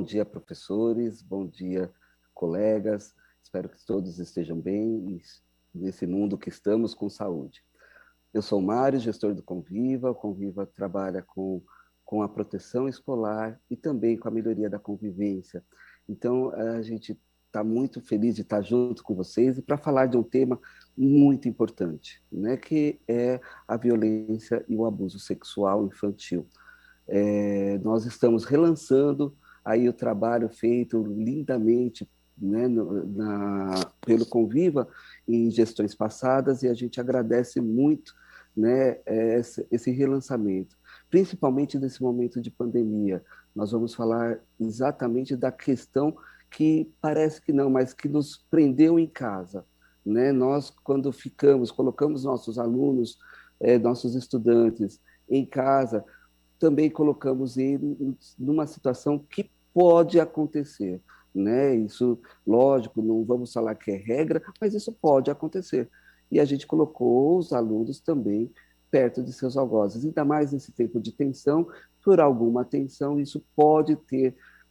dia, professores, bom dia, colegas. Espero que todos estejam bem e nesse mundo que estamos com saúde. Eu sou Mário, gestor do Conviva. O Conviva trabalha com a proteção escolar e também com a melhoria da convivência. Então, a gente está muito feliz de estar junto com vocês e para falar de um tema muito importante, né, que é a violência e o abuso sexual infantil. Nós estamos relançando aí o trabalho feito lindamente, né, pelo Conviva em gestões passadas, e a gente agradece muito, né, esse relançamento, principalmente nesse momento de pandemia. Nós vamos falar exatamente da questão que parece que não, mas que nos prendeu em casa, né? Nós, quando colocamos nossos alunos, nossos estudantes em casa, também colocamos ele numa situação que pode acontecer, né? Isso, lógico, não vamos falar que é regra, mas isso pode acontecer. E a gente colocou os alunos também perto de seus algozes, ainda mais nesse tempo de tensão. Por alguma tensão, isso pode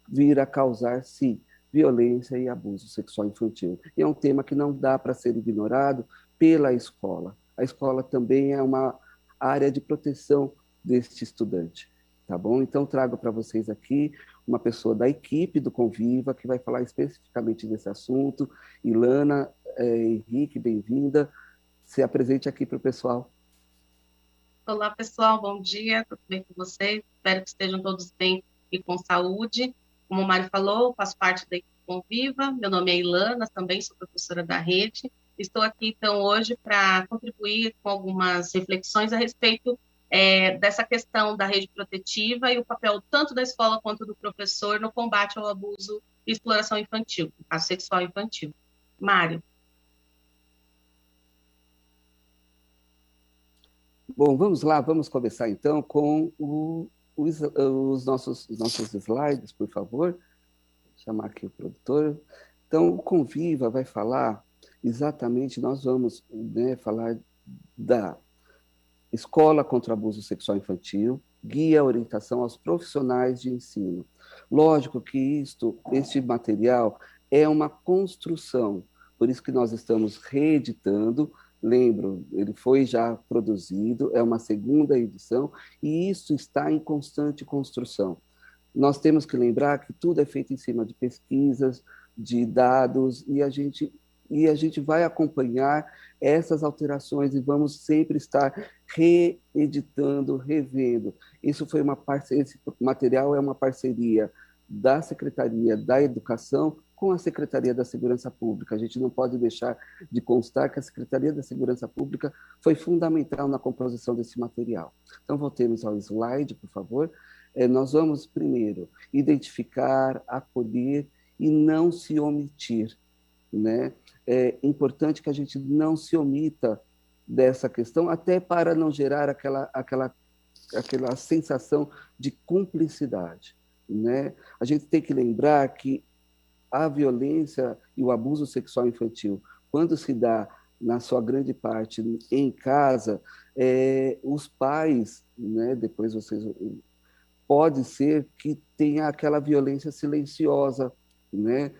vir a causar, sim, violência e abuso sexual infantil. E é um tema que não dá para ser ignorado pela escola. A escola também é uma área de proteção deste estudante, tá bom? Então, trago para vocês aqui uma pessoa da equipe do Conviva que vai falar especificamente desse assunto. Ilana, Henrique, bem-vinda. Se apresente aqui para o pessoal. Olá, pessoal, bom dia, tudo bem com vocês? Espero que estejam todos bem e com saúde. Como o Mário falou, faço parte da equipe Conviva, meu nome é Ilana, também sou professora da rede. Estou aqui, então, hoje para contribuir com algumas reflexões a respeito dessa questão da rede protetiva e o papel tanto da escola quanto do professor no combate ao abuso e exploração infantil, a sexual infantil. Mário. Bom, vamos lá, vamos começar então com os nossos slides, por favor. Vou chamar aqui o produtor. Então, o Conviva vai falar exatamente, nós vamos, né, falar da Escola contra o Abuso Sexual Infantil, guia orientação aos profissionais de ensino. Lógico que este material é uma construção, por isso que nós estamos reeditando. Lembro, ele foi já produzido, é uma segunda edição, e isso está em constante construção. Nós temos que lembrar que tudo é feito em cima de pesquisas, de dados, e a gente vai acompanhar essas alterações e vamos sempre estar reeditando, revendo. Esse material é uma parceria da Secretaria da Educação com a Secretaria da Segurança Pública. A gente não pode deixar de constar que a Secretaria da Segurança Pública foi fundamental na composição desse material. Então, voltemos ao slide, por favor. Nós vamos, primeiro, identificar, acolher e não se omitir, né? É importante que a gente não se omita dessa questão, até para não gerar aquela sensação de cumplicidade, né? A gente tem que lembrar que a violência e o abuso sexual infantil, quando se dá, na sua grande parte, em casa, os pais, né, depois vocês... Pode ser que tenha aquela violência silenciosa, né?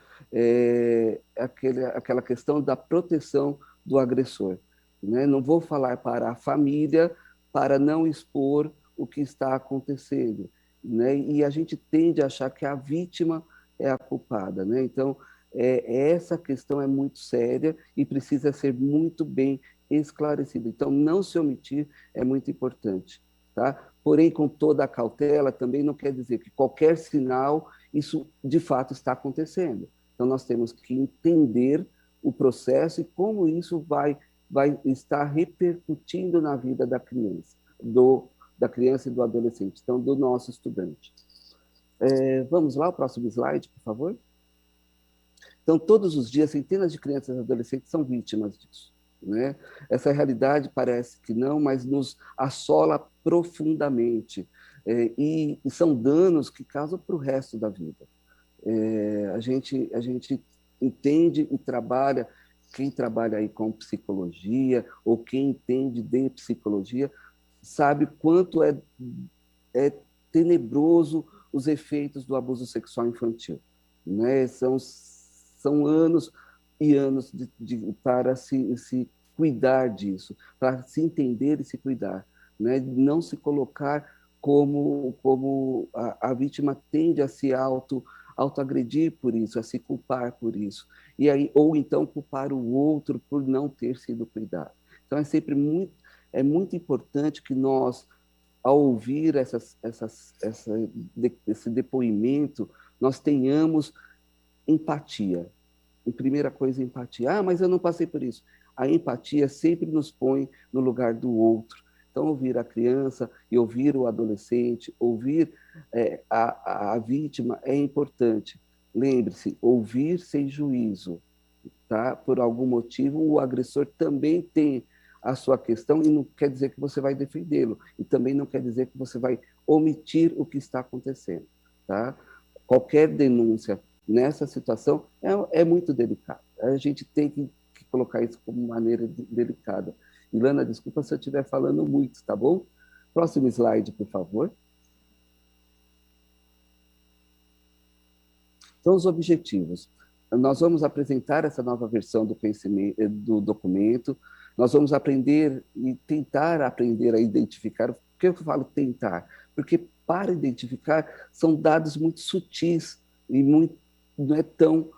Aquela questão da proteção do agressor, né? Não vou falar para a família para não expor o que está acontecendo, né? E a gente tende a achar que a vítima é a culpada, né? Então, essa questão é muito séria e precisa ser muito bem esclarecida. Então, não se omitir é muito importante, tá? Porém, com toda a cautela, também não quer dizer que qualquer sinal, isso de fato está acontecendo. Então, nós temos que entender o processo e como isso vai estar repercutindo na vida da criança, da criança e do adolescente, então, do nosso estudante. Vamos lá, o próximo slide, por favor. Então, todos os dias, centenas de crianças e adolescentes são vítimas disso, né? Essa realidade parece que não, mas nos assola profundamente, e são danos que causam para o resto da vida. A gente entende e trabalha, quem trabalha aí com psicologia ou quem entende de psicologia sabe quanto é tenebroso os efeitos do abuso sexual infantil, né? São anos e anos para se cuidar disso, para se entender e se cuidar, né? Não se colocar como a vítima tende a se autoagredir por isso, a se culpar por isso, e aí, ou então culpar o outro por não ter sido cuidado. Então, é sempre muito importante que nós, ao ouvir esse depoimento, nós tenhamos empatia. A primeira coisa, empatia. Mas eu não passei por isso. A empatia sempre nos põe no lugar do outro. Então, ouvir a criança e ouvir o adolescente, ouvir a vítima é importante. Lembre-se, ouvir sem juízo. Tá? Por algum motivo, o agressor também tem a sua questão e não quer dizer que você vai defendê-lo. E também não quer dizer que você vai omitir o que está acontecendo. Tá? Qualquer denúncia nessa situação é muito delicado. A gente tem que colocar isso como maneira delicada. Ilana, desculpa se eu estiver falando muito, tá bom? Próximo slide, por favor. Então, os objetivos. Nós vamos apresentar essa nova versão do documento, nós vamos aprender e tentar aprender a identificar. Por que eu falo tentar? Porque para identificar são dados muito sutis e não é tão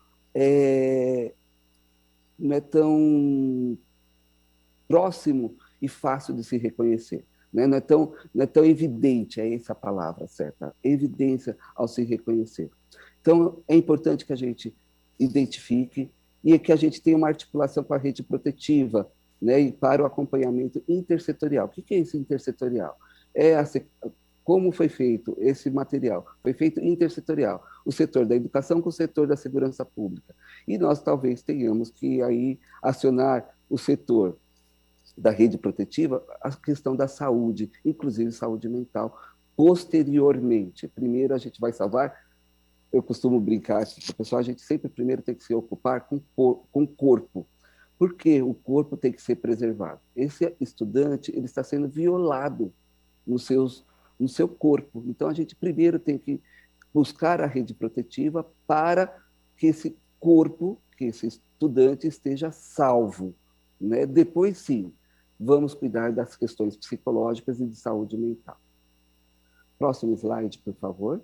próximo e fácil de se reconhecer. Né? Não é tão evidente, é essa a palavra certa, evidência ao se reconhecer. Então, é importante que a gente identifique e que a gente tenha uma articulação com a rede protetiva, né? E para o acompanhamento intersetorial. O que é esse intersetorial? Como foi feito esse material? Foi feito intersetorial, o setor da educação com o setor da segurança pública. E nós talvez tenhamos que aí acionar o setor da rede protetiva, a questão da saúde, inclusive saúde mental, posteriormente. Primeiro a gente vai salvar, eu costumo brincar com o pessoal, a gente sempre primeiro tem que se ocupar com o corpo. Por que o corpo tem que ser preservado? Esse estudante ele está sendo violado no seu corpo. Então, a gente primeiro tem que buscar a rede protetiva para que esse corpo, que esse estudante esteja salvo. Né? Depois, sim, vamos cuidar das questões psicológicas e de saúde mental. Próximo slide, por favor.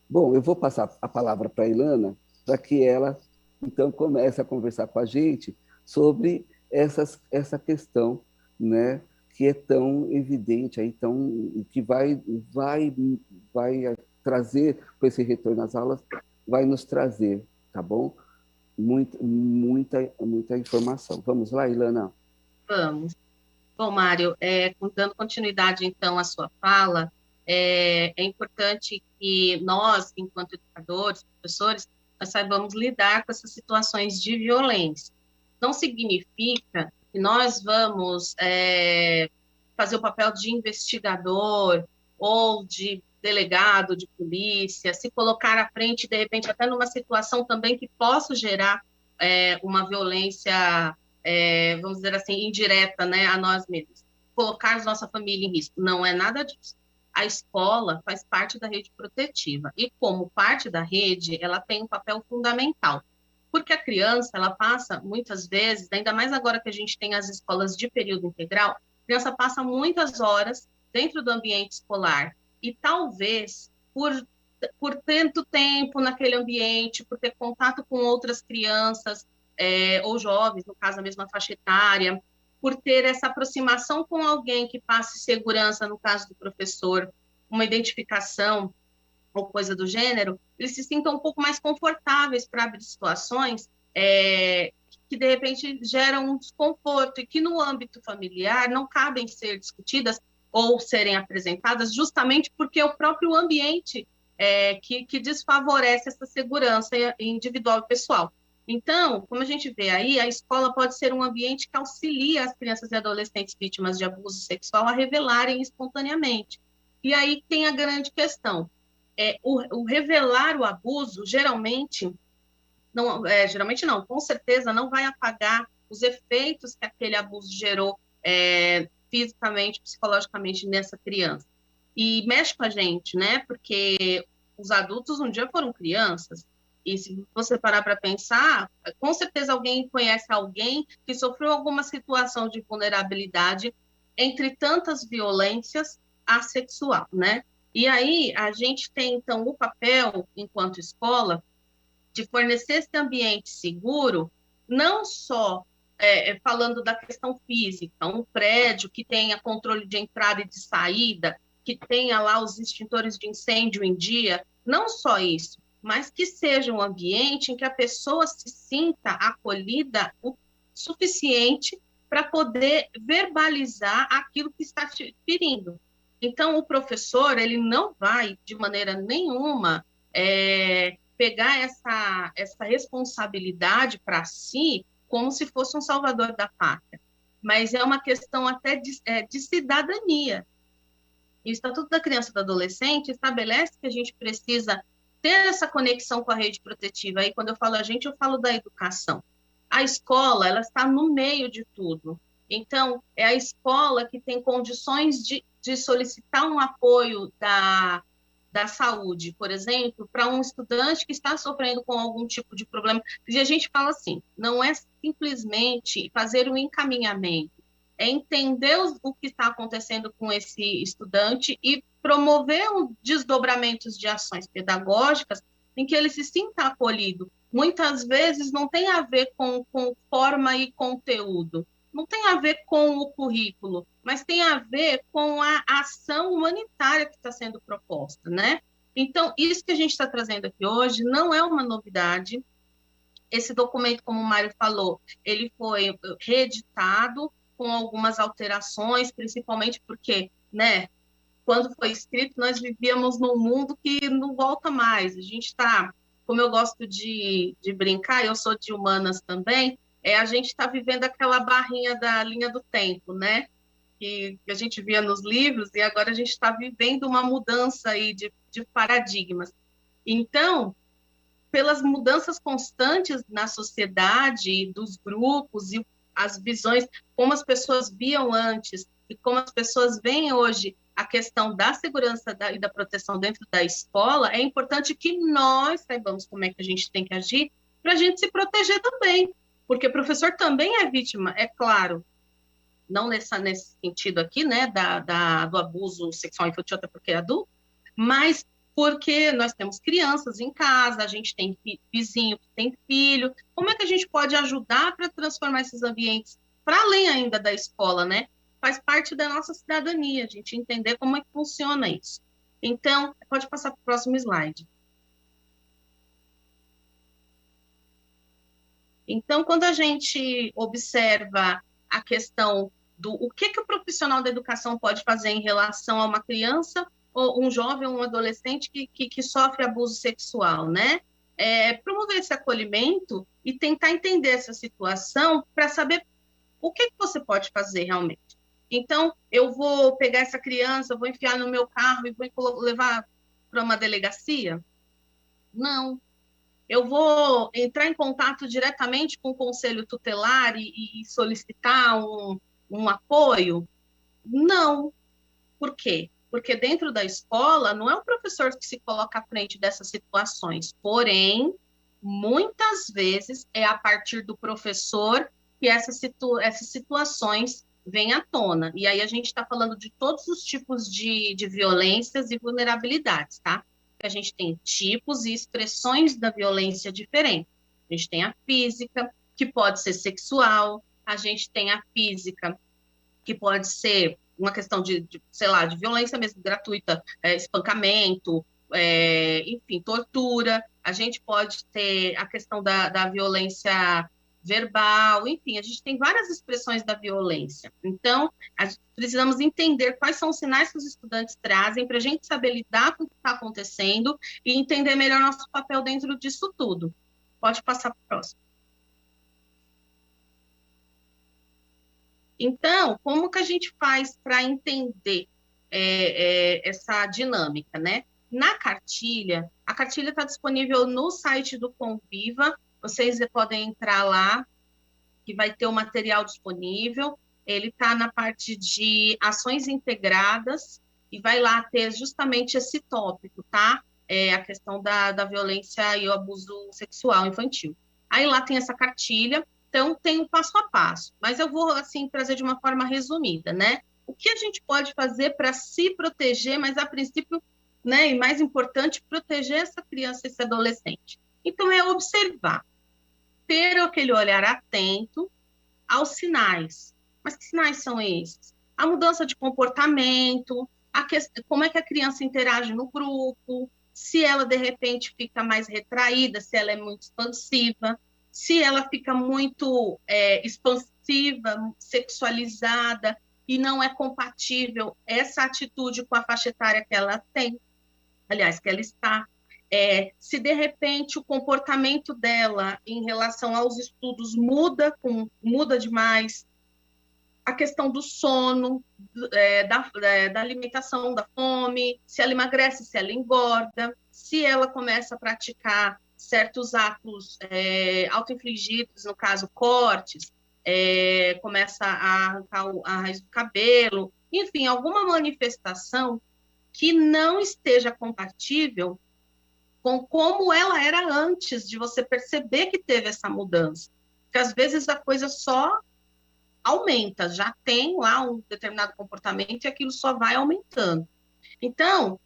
Bom, eu vou passar a palavra para a Ilana, para que ela, então, comece a conversar com a gente sobre essa questão, né, que é tão evidente, aí, que vai trazer, com esse retorno às aulas, vai nos trazer, tá bom? Muita informação. Vamos lá, Ilana? Vamos. Bom, Mário, dando continuidade, então, à sua fala, é importante que nós, enquanto educadores, professores, nós saibamos lidar com essas situações de violência. Não significa que nós vamos fazer o papel de investigador ou de delegado de polícia, se colocar à frente, de repente, até numa situação também que possa gerar uma violência, vamos dizer assim, indireta, né, a nós mesmos. Colocar nossa família em risco. Não é nada disso. A escola faz parte da rede protetiva e, como parte da rede, ela tem um papel fundamental. Porque a criança, ela passa, muitas vezes, ainda mais agora que a gente tem as escolas de período integral, a criança passa muitas horas dentro do ambiente escolar e talvez, por tanto tempo naquele ambiente, por ter contato com outras crianças ou jovens, no caso, a mesma faixa etária, por ter essa aproximação com alguém que passe segurança, no caso do professor, uma identificação ou coisa do gênero, eles se sintam um pouco mais confortáveis para abrir situações que, de repente, geram um desconforto e que, no âmbito familiar, não cabem ser discutidas ou serem apresentadas justamente porque é o próprio ambiente que desfavorece essa segurança individual e pessoal. Então, como a gente vê aí, a escola pode ser um ambiente que auxilia as crianças e adolescentes vítimas de abuso sexual a revelarem espontaneamente. E aí tem a grande questão. O revelar o abuso, geralmente não, com certeza não vai apagar os efeitos que aquele abuso gerou fisicamente, psicologicamente nessa criança. E mexe com a gente, né? Porque os adultos um dia foram crianças. E se você parar para pensar, com certeza alguém conhece alguém que sofreu alguma situação de vulnerabilidade entre tantas violências assexual, né? E aí a gente tem, então, o papel, enquanto escola, de fornecer esse ambiente seguro, não só falando da questão física, um prédio que tenha controle de entrada e de saída, que tenha lá os extintores de incêndio em dia, não só isso, mas que seja um ambiente em que a pessoa se sinta acolhida o suficiente para poder verbalizar aquilo que está te ferindo. Então, o professor, ele não vai, de maneira nenhuma, pegar essa responsabilidade para si como se fosse um salvador da pátria. Mas é uma questão até de cidadania. E o Estatuto da Criança e do Adolescente estabelece que a gente precisa ter essa conexão com a rede protetiva. Aí, quando eu falo a gente, eu falo da educação. A escola, ela está no meio de tudo. Então, é a escola que tem condições de solicitar um apoio da saúde, por exemplo, para um estudante que está sofrendo com algum tipo de problema. E a gente fala assim, não é simplesmente fazer um encaminhamento, é entender o que está acontecendo com esse estudante e promover desdobramentos de ações pedagógicas em que ele se sinta acolhido. Muitas vezes não tem a ver com forma e conteúdo, não tem a ver com o currículo, mas tem a ver com a ação humanitária que está sendo proposta, né? Então, isso que a gente está trazendo aqui hoje não é uma novidade. Esse documento, como o Mário falou, ele foi reeditado com algumas alterações, principalmente porque, né, quando foi escrito, nós vivíamos num mundo que não volta mais. A gente está, como eu gosto de brincar, eu sou de humanas também, a gente está vivendo aquela barrinha da linha do tempo, né? Que a gente via nos livros, e agora a gente está vivendo uma mudança aí de paradigmas. Então, pelas mudanças constantes na sociedade, dos grupos e as visões, como as pessoas viam antes e como as pessoas veem hoje a questão da segurança e da proteção dentro da escola, é importante que nós saibamos como é que a gente tem que agir para a gente se proteger também, porque o professor também é vítima, é claro, não nesse sentido aqui, né, do abuso sexual infantil, até porque é adulto, mas porque nós temos crianças em casa, a gente tem vizinho que tem filho, como é que a gente pode ajudar para transformar esses ambientes para além ainda da escola, né? Faz parte da nossa cidadania, a gente entender como é que funciona isso. Então, pode passar para o próximo slide. Então, quando a gente observa a questão do o que o profissional da educação pode fazer em relação a uma criança ou um jovem ou um adolescente que sofre abuso sexual, né? Promover esse acolhimento e tentar entender essa situação para saber o que você pode fazer realmente. Então, eu vou pegar essa criança, vou enfiar no meu carro e vou levar para uma delegacia? Não. Eu vou entrar em contato diretamente com o conselho tutelar e solicitar um apoio? Não. Por quê? Porque dentro da escola não é o professor que se coloca à frente dessas situações, porém, muitas vezes é a partir do professor que essas situações vêm à tona. E aí a gente está falando de todos os tipos de violências e vulnerabilidades, tá? A gente tem tipos e expressões da violência diferentes. A gente tem a física, que pode ser sexual, a gente tem a física, que pode ser uma questão sei lá, de violência mesmo gratuita, espancamento, enfim, tortura. A gente pode ter a questão da violência verbal, enfim, a gente tem várias expressões da violência. Então, precisamos entender quais são os sinais que os estudantes trazem para a gente saber lidar com o que está acontecendo e entender melhor nosso papel dentro disso tudo. Pode passar para o próximo. Então, como que a gente faz para entender essa dinâmica, né? Na cartilha, a cartilha está disponível no site do Conviva, vocês podem entrar lá, que vai ter o material disponível. ele está na parte de ações integradas e vai lá ter justamente esse tópico, tá? A questão da violência e o abuso sexual infantil. Aí lá tem essa cartilha, então tem o passo a passo, mas eu vou, assim, trazer de uma forma resumida, né? O que a gente pode fazer para se proteger, mas a princípio, né, e mais importante, proteger essa criança e esse adolescente. Então, é observar, ter aquele olhar atento aos sinais. Mas que sinais são esses? A mudança de comportamento, como é que a criança interage no grupo, se ela, de repente, fica mais retraída, se ela é muito expansiva, se ela fica muito expansiva, sexualizada, e não é compatível essa atitude com a faixa etária que ela tem, aliás, que ela está. Se, de repente, o comportamento dela em relação aos estudos muda demais, a questão do sono, da alimentação, da fome, se ela emagrece, se ela engorda, se ela começa a praticar certos atos autoinfligidos, no caso, cortes, começa a arrancar a raiz do cabelo, enfim, alguma manifestação que não esteja compatível com como ela era antes de você perceber que teve essa mudança. Porque às vezes a coisa só aumenta, já tem lá um determinado comportamento e aquilo só vai aumentando. Então,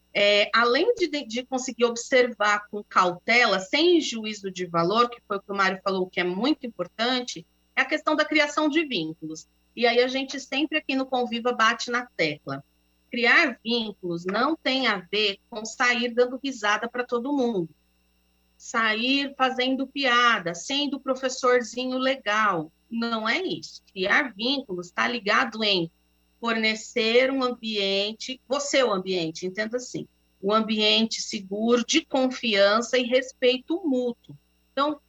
além de conseguir observar com cautela, sem juízo de valor, que foi o que o Mário falou, que é muito importante, é a questão da criação de vínculos. E aí a gente sempre aqui no Conviva bate na tecla. Criar vínculos não tem a ver com sair dando risada para todo mundo, sair fazendo piada, sendo o professorzinho legal. Não é isso. Criar vínculos está ligado em fornecer um ambiente, você o ambiente, entenda assim, um ambiente seguro, de confiança e respeito mútuo. Então,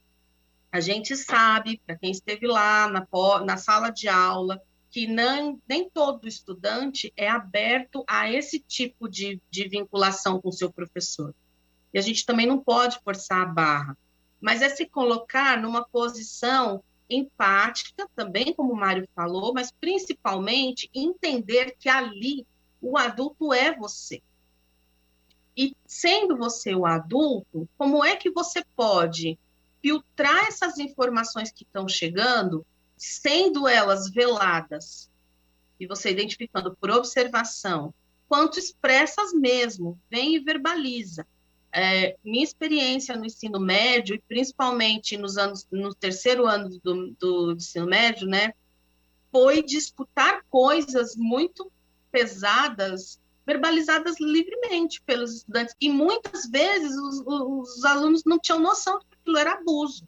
a gente sabe, para quem esteve lá na sala de aula, que nem todo estudante é aberto a esse tipo de vinculação com o seu professor. E a gente também não pode forçar a barra, mas é se colocar numa posição empática, também como o Mário falou, mas principalmente entender que ali o adulto é você. E sendo você o adulto, como é que você pode filtrar essas informações que estão chegando, sendo elas veladas, e você identificando por observação, quanto expressas mesmo, vem e verbaliza. Minha experiência no ensino médio, e principalmente no terceiro ano do ensino médio, né, foi de escutar coisas muito pesadas, verbalizadas livremente pelos estudantes, e muitas vezes os alunos não tinham noção de que aquilo era abuso.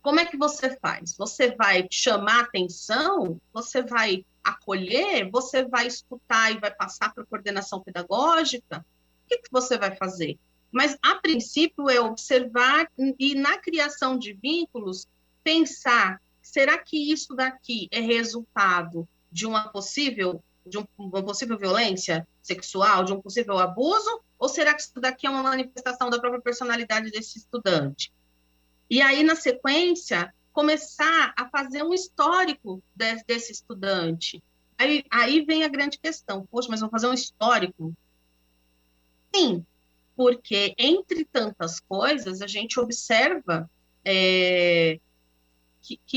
Como é que você faz? Você vai chamar atenção? Você vai acolher? Você vai escutar e vai passar para a coordenação pedagógica? O que você vai fazer? Mas, a princípio, é observar e, na criação de vínculos, pensar, será que isso daqui é resultado de uma possível violência sexual, de um possível abuso? Ou será que isso daqui é uma manifestação da própria personalidade desse estudante? E aí, na sequência, começar a fazer um histórico desse estudante. Aí vem a grande questão. Poxa, mas vou fazer um histórico? Sim, porque, entre tantas coisas, a gente observa que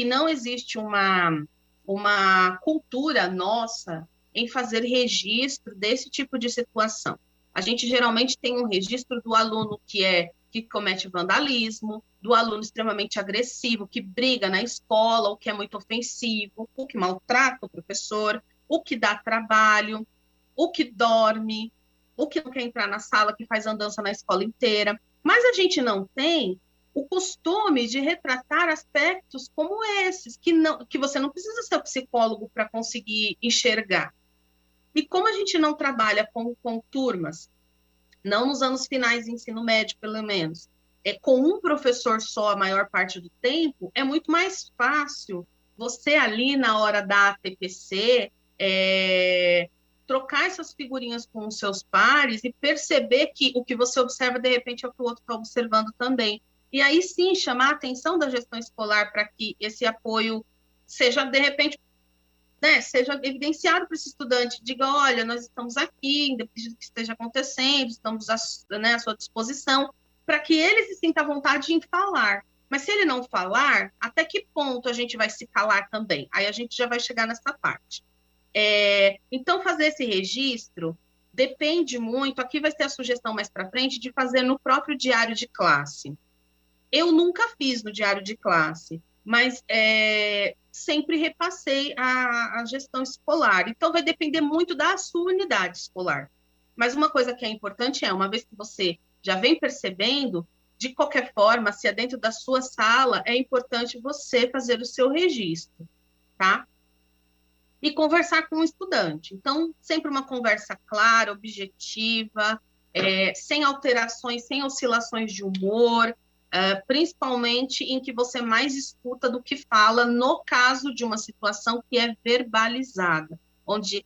não existe uma cultura nossa em fazer registro desse tipo de situação. A gente geralmente tem um registro do aluno que comete vandalismo, do aluno extremamente agressivo, que briga na escola, o que é muito ofensivo, o que maltrata o professor, o que dá trabalho, o que dorme, o que não quer entrar na sala, que faz andança na escola inteira. Mas a gente não tem o costume de retratar aspectos como esses, que você não precisa ser psicólogo para conseguir enxergar. E como a gente não trabalha com turmas, não nos anos finais de ensino médio, pelo menos, com um professor só a maior parte do tempo, é muito mais fácil você ali na hora da ATPC trocar essas figurinhas com os seus pares e perceber que o que você observa, de repente, é o que o outro está observando também. E aí sim chamar a atenção da gestão escolar para que esse apoio seja, de repente, né, seja evidenciado para esse estudante, diga, olha, nós estamos aqui, independente do que esteja acontecendo, estamos né, à sua disposição, para que ele se sinta à vontade em falar. Mas se ele não falar, até que ponto a gente vai se calar também? Aí a gente já vai chegar nessa parte. Então, fazer esse registro depende muito, aqui vai ter a sugestão mais para frente, de fazer no próprio diário de classe. Eu nunca fiz no diário de classe, mas sempre repassei a gestão escolar. Então, vai depender muito da sua unidade escolar. Mas uma coisa que é importante uma vez que você já vem percebendo, de qualquer forma, se é dentro da sua sala, é importante você fazer o seu registro, tá? E conversar com o estudante. Então, sempre uma conversa clara, objetiva, sem alterações, sem oscilações de humor, principalmente em que você mais escuta do que fala, no caso de uma situação que é verbalizada, onde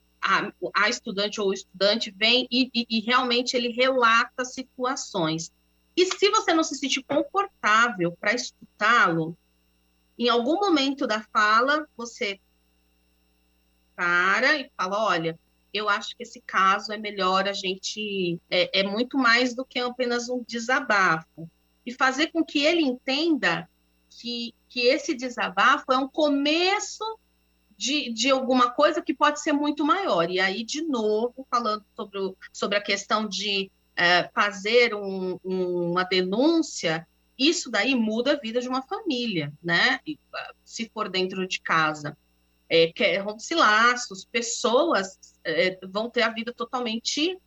a estudante ou o estudante vem e realmente ele relata situações. E se você não se sentir confortável para escutá-lo, em algum momento da fala, você para e fala, olha, eu acho que esse caso é melhor a gente... É muito mais do que apenas um desabafo. E fazer com que ele entenda que esse desabafo é um começo de alguma coisa que pode ser muito maior. E aí, de novo, falando sobre a questão de fazer uma denúncia, isso daí muda a vida de uma família, né? Se for dentro de casa. Rompe-se laços, pessoas vão ter a vida totalmente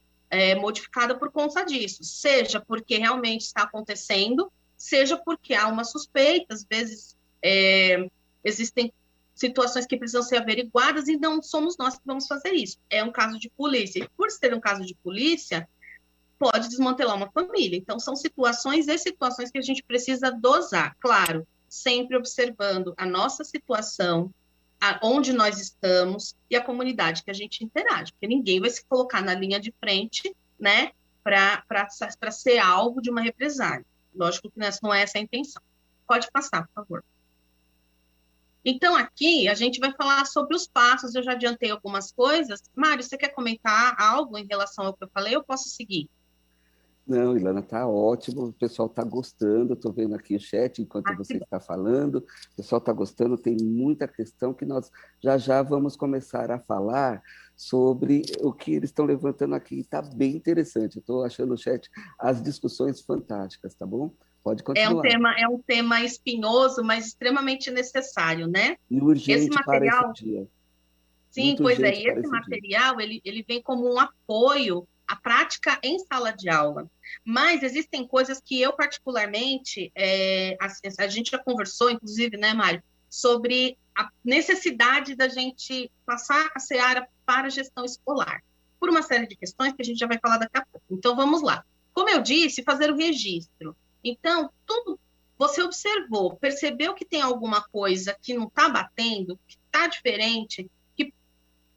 modificada por conta disso, seja porque realmente está acontecendo, seja porque há uma suspeita, às vezes existem situações que precisam ser averiguadas e não somos nós que vamos fazer isso. É um caso de polícia. E por ser um caso de polícia, pode desmantelar uma família. Então, são situações e situações que a gente precisa dosar. Claro, sempre observando a nossa situação, onde nós estamos e a comunidade que a gente interage, porque ninguém vai se colocar na linha de frente, né, para ser alvo de uma represália. Lógico que não é essa a intenção. Pode passar, por favor. Então, aqui, a gente vai falar sobre os passos, eu já adiantei algumas coisas. Mário, você quer comentar algo em relação ao que eu falei? Eu posso seguir? Não, Ilana, está ótimo, o pessoal está gostando, estou vendo aqui o chat enquanto você está falando, o pessoal está gostando, tem muita questão que nós já vamos começar a falar sobre o que eles estão levantando aqui, está bem interessante, estou achando o chat, as discussões fantásticas, tá bom? Pode continuar. É um tema espinhoso, mas extremamente necessário, né? E urgente esse material, para esse dia. Sim, muito pois é, e esse material, ele vem como um apoio à prática em sala de aula. Mas existem coisas que eu, particularmente, a gente já conversou, inclusive, né, Mário, sobre a necessidade da gente passar a seara para a gestão escolar, por uma série de questões que a gente já vai falar daqui a pouco. Então, vamos lá. Como eu disse, fazer o registro. Então, tudo você observou, percebeu que tem alguma coisa que não está batendo, que está diferente,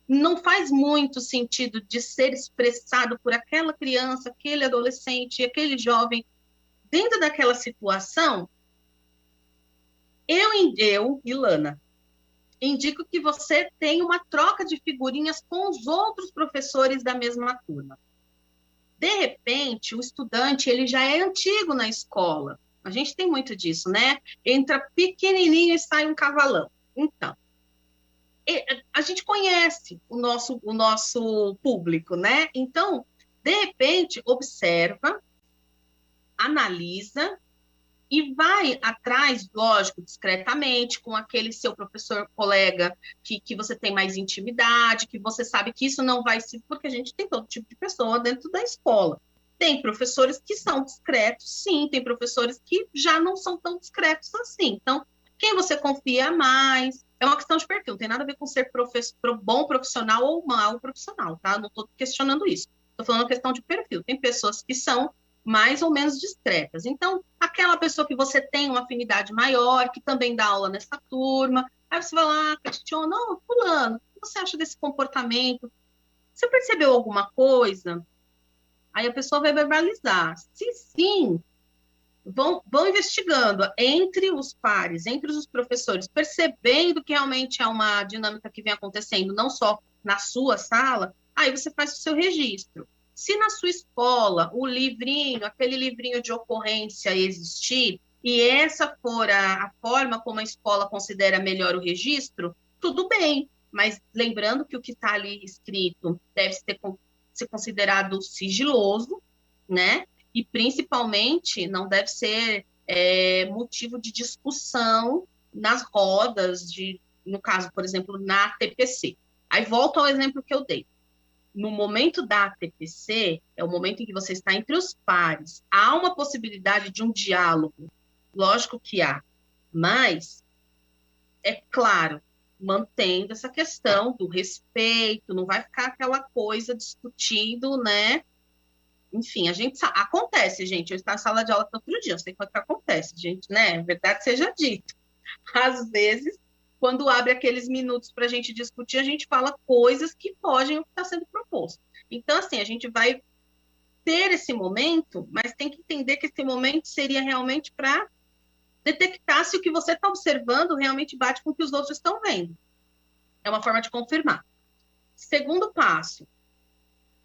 não faz muito sentido de ser expressado por aquela criança, aquele adolescente, aquele jovem, dentro daquela situação, eu, Ilana, indico que você tenha uma troca de figurinhas com os outros professores da mesma turma. De repente, o estudante, ele já é antigo na escola. A gente tem muito disso, né? Entra pequenininho e sai um cavalão. Então, a gente conhece o nosso público, né? Então, de repente, observa, analisa e vai atrás, lógico, discretamente, com aquele seu professor colega que você tem mais intimidade, que você sabe que isso não vai se... Porque a gente tem todo tipo de pessoa dentro da escola. Tem professores que são discretos, sim, tem professores que já não são tão discretos assim. Então, quem você confia mais... É uma questão de perfil, não tem nada a ver com ser bom profissional ou mau profissional, tá? Não estou questionando isso. Estou falando uma questão de perfil. Tem pessoas que são mais ou menos discretas. Então, aquela pessoa que você tem uma afinidade maior, que também dá aula nessa turma, aí você vai lá, questiona, não, fulano, o que você acha desse comportamento? Você percebeu alguma coisa? Aí a pessoa vai verbalizar. Se sim, vão investigando entre os pares, entre os professores, percebendo que realmente é uma dinâmica que vem acontecendo, não só na sua sala, aí você faz o seu registro. Se na sua escola o livrinho, aquele livrinho de ocorrência existir, e essa for a forma como a escola considera melhor o registro, tudo bem, mas lembrando que o que está ali escrito deve ser considerado sigiloso, né? E principalmente não deve ser motivo de discussão nas rodas, no caso, por exemplo, na TPC. Aí volto ao exemplo que eu dei. No momento da TPC, é o momento em que você está entre os pares. Há uma possibilidade de um diálogo, lógico que há, mas, é claro, mantendo essa questão do respeito, não vai ficar aquela coisa discutindo, né? Enfim, acontece, gente. Eu estou na sala de aula todo dia, eu sei o que acontece, gente, né? Verdade seja dita. Às vezes, quando abre aqueles minutos para a gente discutir, a gente fala coisas que fogem ao que está sendo proposto. Então, assim, a gente vai ter esse momento, mas tem que entender que esse momento seria realmente para detectar se o que você está observando realmente bate com o que os outros estão vendo. É uma forma de confirmar. Segundo passo,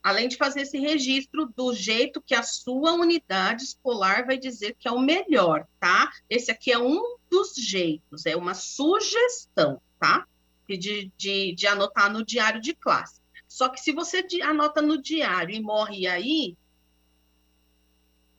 além de fazer esse registro do jeito que a sua unidade escolar vai dizer que é o melhor, tá? Esse aqui é um dos jeitos, é uma sugestão, tá? De anotar no diário de classe. Só que se você anota no diário e morre aí,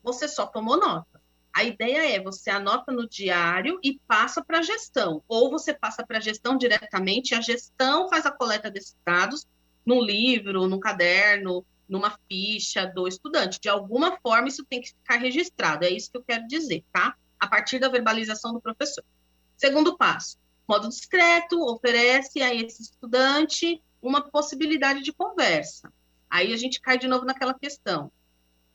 você só tomou nota. A ideia é você anota no diário e passa para a gestão. Ou você passa para a gestão diretamente, a gestão faz a coleta desses dados num livro, num caderno, numa ficha do estudante. De alguma forma, isso tem que ficar registrado. É isso que eu quero dizer, tá? A partir da verbalização do professor. Segundo passo, modo discreto, oferece a esse estudante uma possibilidade de conversa. Aí a gente cai de novo naquela questão.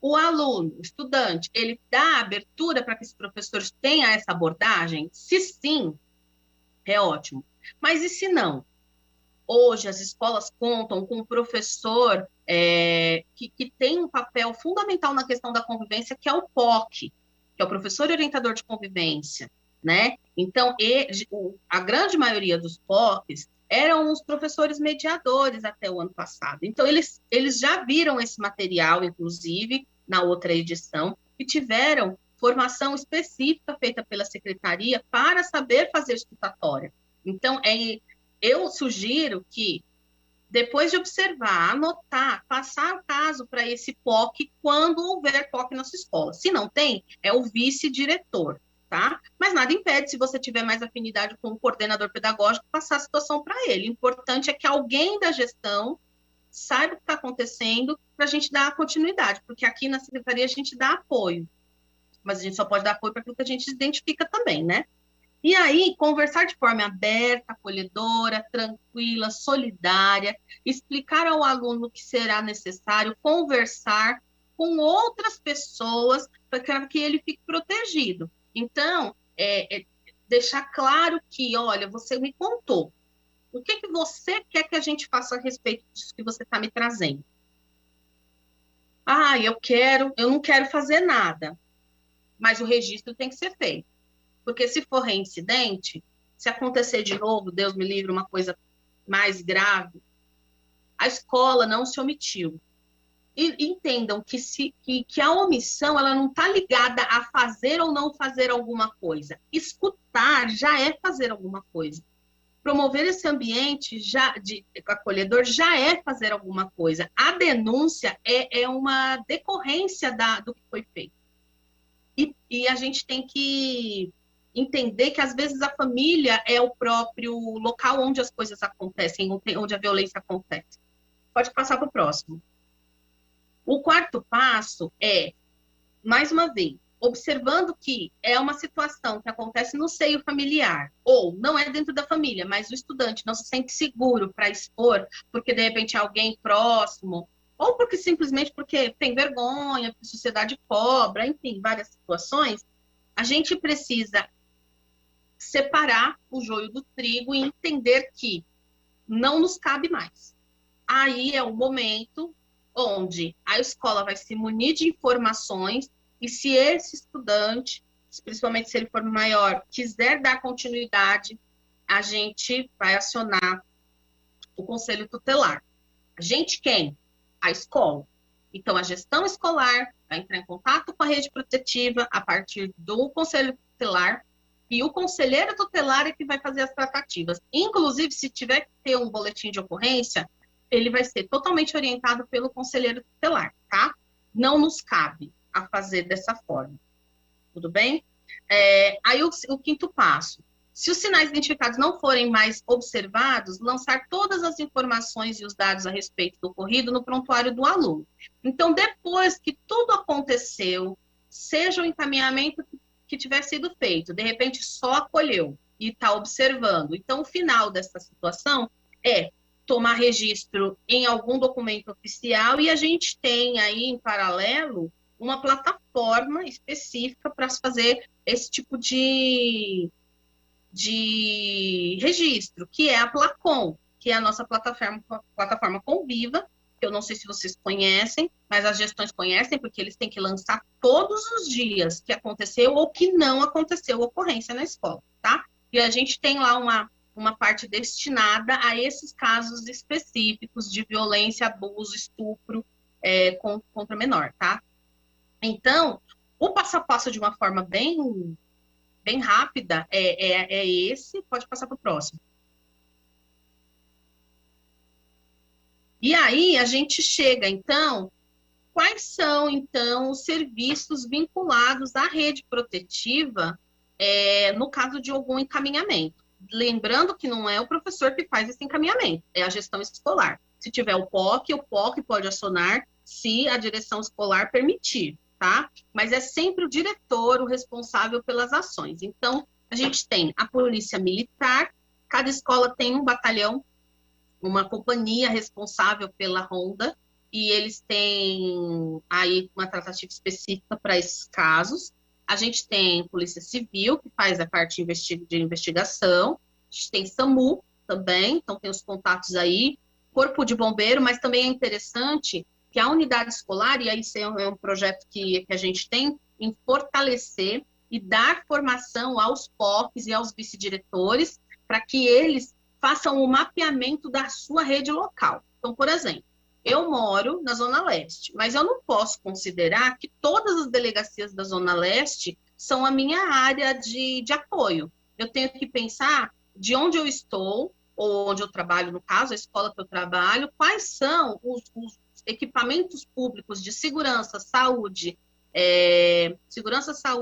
O aluno, o estudante, ele dá abertura para que os professores tenham essa abordagem? Se sim, é ótimo. Mas e se não? Hoje, as escolas contam com um professor que tem um papel fundamental na questão da convivência, que é o POC, que é o professor orientador de convivência, né? Então, a grande maioria dos POCs eram os professores mediadores até o ano passado. Então, eles já viram esse material, inclusive, na outra edição, e tiveram formação específica feita pela secretaria para saber fazer escutatória. Então, eu sugiro que, depois de observar, anotar, passar o caso para esse POC quando houver POC na sua escola. Se não tem, é o vice-diretor, tá? Mas nada impede, se você tiver mais afinidade com o coordenador pedagógico, passar a situação para ele. O importante é que alguém da gestão saiba o que está acontecendo para a gente dar continuidade, porque aqui na secretaria a gente dá apoio, mas a gente só pode dar apoio para aquilo que a gente identifica também, né? E aí, conversar de forma aberta, acolhedora, tranquila, solidária, explicar ao aluno o que será necessário, conversar com outras pessoas para que ele fique protegido. Então, deixar claro que, olha, você me contou. O que você quer que a gente faça a respeito disso que você está me trazendo? Ah, eu não quero fazer nada, mas o registro tem que ser feito. Porque se for reincidente, se acontecer de novo, Deus me livre, uma coisa mais grave, a escola não se omitiu. E entendam que a omissão ela não está ligada a fazer ou não fazer alguma coisa. Escutar já é fazer alguma coisa. Promover esse ambiente de acolhedor já é fazer alguma coisa. A denúncia é uma decorrência do que foi feito. E a gente tem que entender que, às vezes, a família é o próprio local onde as coisas acontecem, onde a violência acontece. Pode passar para o próximo. O quarto passo é, mais uma vez, observando que é uma situação que acontece no seio familiar, ou não é dentro da família, mas o estudante não se sente seguro para expor, porque, de repente, é alguém próximo, ou simplesmente porque tem vergonha, porque a sociedade cobra, enfim, várias situações, a gente precisa separar o joio do trigo e entender que não nos cabe mais. Aí é o momento onde a escola vai se munir de informações E se esse estudante, principalmente se ele for maior, quiser dar continuidade, a gente vai acionar o conselho tutelar. A gente quem? A escola. Então, a gestão escolar vai entrar em contato com a rede protetiva a partir do conselho tutelar, e o conselheiro tutelar é que vai fazer as tratativas. Inclusive, se tiver que ter um boletim de ocorrência, ele vai ser totalmente orientado pelo conselheiro tutelar, tá? Não nos cabe a fazer dessa forma. Tudo bem? Aí o quinto passo. Se os sinais identificados não forem mais observados, lançar todas as informações e os dados a respeito do ocorrido no prontuário do aluno. Então, depois que tudo aconteceu, seja o encaminhamento que tiver sido feito, de repente só acolheu e está observando. Então, o final dessa situação é tomar registro em algum documento oficial, e a gente tem aí, em paralelo, uma plataforma específica para fazer esse tipo de registro, que é a Placon, que é a nossa plataforma Conviva, que eu não sei se vocês conhecem, mas as gestões conhecem, porque eles têm que lançar todos os dias que aconteceu ou que não aconteceu ocorrência na escola, tá? E a gente tem lá uma parte destinada a esses casos específicos de violência, abuso, estupro contra menor, tá? Então, o passo a passo de uma forma bem rápida é esse. Pode passar para o próximo. E aí a gente chega, então, quais são, então, os serviços vinculados à rede protetiva no caso de algum encaminhamento? Lembrando que não é o professor que faz esse encaminhamento, é a gestão escolar. Se tiver o POC pode acionar se a direção escolar permitir, tá? Mas é sempre o diretor o responsável pelas ações. Então, a gente tem a polícia militar, cada escola tem um batalhão, uma companhia responsável pela ronda, e eles têm aí uma tratativa específica para esses casos. A gente tem Polícia Civil, que faz a parte de investigação, a gente tem SAMU também, então tem os contatos aí, Corpo de Bombeiro, mas também é interessante que a unidade escolar, e aí isso é um projeto que a gente tem, em fortalecer e dar formação aos POCs e aos vice-diretores, para que eles façam o mapeamento da sua rede local. Então, por exemplo, eu moro na Zona Leste, mas eu não posso considerar que todas as delegacias da Zona Leste são a minha área de apoio. Eu tenho que pensar de onde eu estou, ou onde eu trabalho, no caso, a escola que eu trabalho, quais são os equipamentos públicos de segurança, saúde,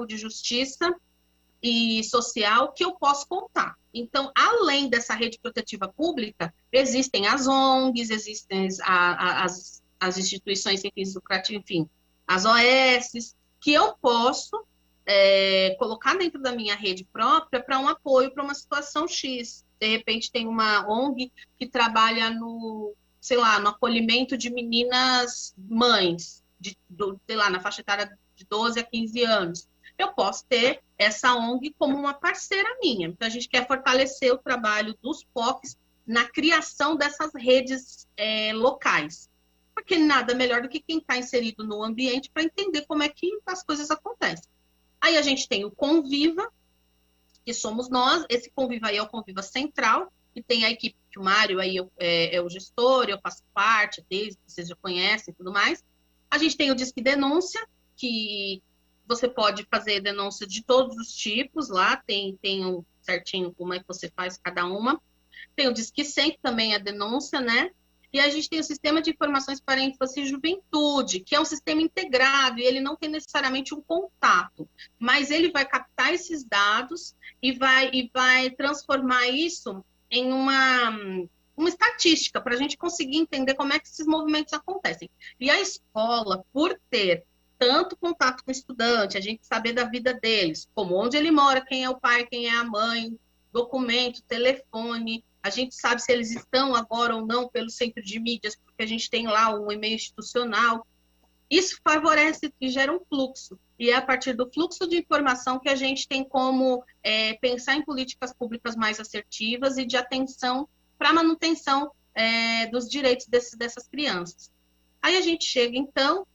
justiça e social que eu posso contar. Então, além dessa rede protetiva pública, existem as ONGs, existem as instituições sem fins lucrativos, enfim, as OS, que eu posso colocar dentro da minha rede própria para um apoio para uma situação X. De repente, tem uma ONG que trabalha no acolhimento de meninas mães, na faixa etária de 12 a 15 anos. Eu posso ter essa ONG como uma parceira minha. Então, a gente quer fortalecer o trabalho dos POCs na criação dessas redes locais. Porque nada melhor do que quem está inserido no ambiente para entender como é que as coisas acontecem. Aí a gente tem o Conviva, que somos nós. Esse Conviva aí é o Conviva Central, que tem a equipe que o Mário aí é o gestor, eu faço parte desde que vocês já conhecem e tudo mais. A gente tem o Disque Denúncia, que você pode fazer denúncia de todos os tipos lá, tem um certinho como é que você faz cada uma. Tem o Disque 100, que também é denúncia, né? E a gente tem o Sistema de Informações para a Infância e Juventude, que é um sistema integrado, e ele não tem necessariamente um contato, mas ele vai captar esses dados e vai transformar isso em uma estatística, para a gente conseguir entender como é que esses movimentos acontecem. E a escola, por ter tanto contato com o estudante, a gente saber da vida deles, como onde ele mora, quem é o pai, quem é a mãe, documento, telefone, a gente sabe se eles estão agora ou não pelo centro de mídias, porque a gente tem lá um e-mail institucional. Isso favorece e gera um fluxo. E é a partir do fluxo de informação que a gente tem como pensar em políticas públicas mais assertivas e de atenção para a manutenção dos direitos dessas crianças. Aí a gente chega, então,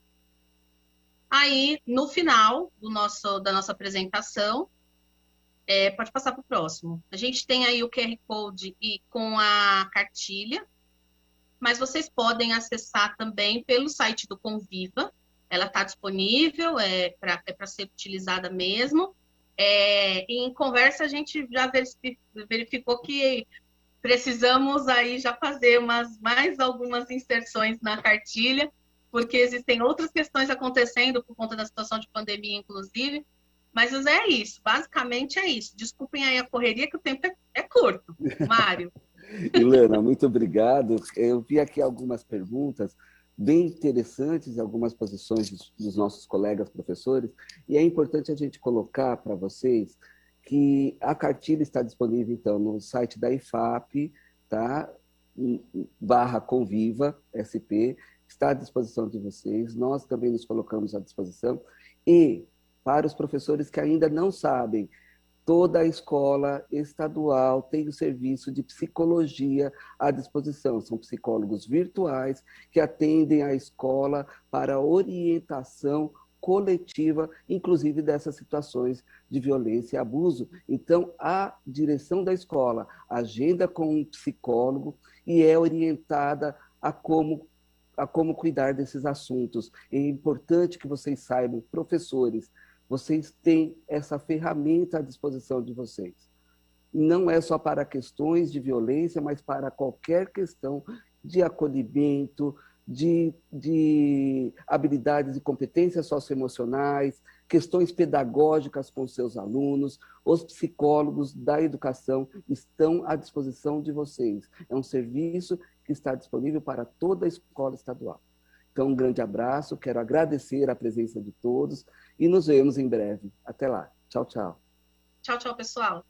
Aí, no final da nossa apresentação, pode passar para o próximo. A gente tem aí o QR Code e com a cartilha, mas vocês podem acessar também pelo site do Conviva. Ela está disponível, para ser utilizada mesmo. Em conversa, a gente já verificou que precisamos aí já fazer mais algumas inserções na cartilha, porque existem outras questões acontecendo por conta da situação de pandemia, inclusive. Mas é isso, basicamente é isso. Desculpem aí a correria, que o tempo é curto. Mário. Ilana, muito obrigado. Eu vi aqui algumas perguntas bem interessantes, algumas posições dos nossos colegas professores, e é importante a gente colocar para vocês que a cartilha está disponível, então, no site da IFAP, tá? /Conviva SP, está à disposição de vocês, nós também nos colocamos à disposição, e para os professores que ainda não sabem, toda a escola estadual tem o serviço de psicologia à disposição. São psicólogos virtuais que atendem a escola para orientação coletiva, inclusive dessas situações de violência e abuso. Então, a direção da escola agenda com um psicólogo e é orientada a como cuidar desses assuntos. É importante que vocês saibam, professores, vocês têm essa ferramenta à disposição de vocês. Não é só para questões de violência, mas para qualquer questão de acolhimento, de habilidades e competências socioemocionais, questões pedagógicas com seus alunos. Os psicólogos da educação estão à disposição de vocês. É um serviço que está disponível para toda a escola estadual. Então, um grande abraço, quero agradecer a presença de todos e nos vemos em breve. Até lá. Tchau, tchau. Tchau, tchau, pessoal.